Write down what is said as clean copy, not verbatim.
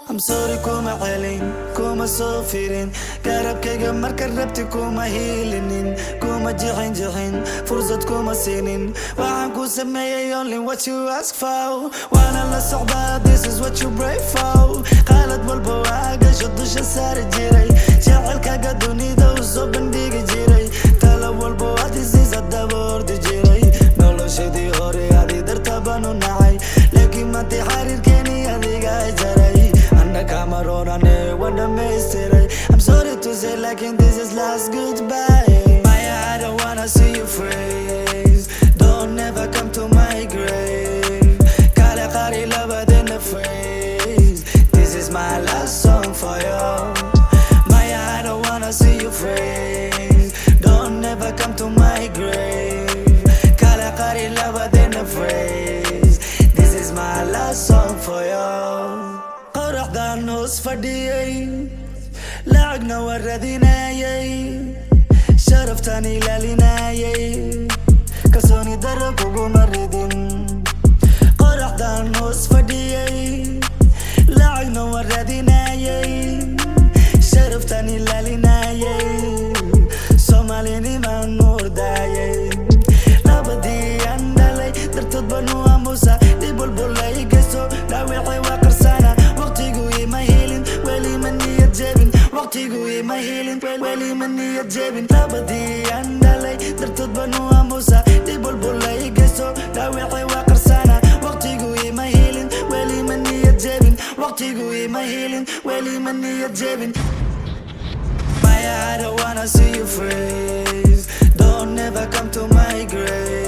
I'm sorry kuma celin kuma soo firin garabkayga marka rabti kuma hiilinin kuma jixin fursad kuma siinin waxaan ku sameeyay only what you ask for waana la socdaa this is what you pray for qalad walba waa gasho dusha saari jiray jacaylkaaga dunida u soo bandhigi jiray talo walba waa disiisa daboordi jiray noloshadii hore adii darta baan u nacay laakiin maanta xariirkeeni adiga jaray I'm sorry to say like this is last goodbye Maya, I don't wanna see you freeze Don't ever come to my grave Kala qari lover than a phrase This is my last song for you Maya, I don't wanna see you freeze Don't ever come to my grave Kala qari lover than a phrase This is my last song for you qoraxdaan hoos fadhiyay lacagna waa raadinayay sharaftaan ilaalinayay kalsooni darro kuguma ridin qoraxdaan hoos fadhiyay lacagna waa raadinayay sharaftaan ilaalinayay soomaalinimaan nuurdaayay labadii aan dhalay dartood baan u aamusa dhib walbo la i geysto dhaawacay waa qarsana my healing weli maniya jebin labadii aan dhalay dartood baan u aamusa dhib walbo la i geysto dhaawacay waa qarsana waqtigu ima healin weli maniya jebin waqtigu ima healin weli maniya jebin Maya, I don't wanna see you freeze Don't ever come to my grave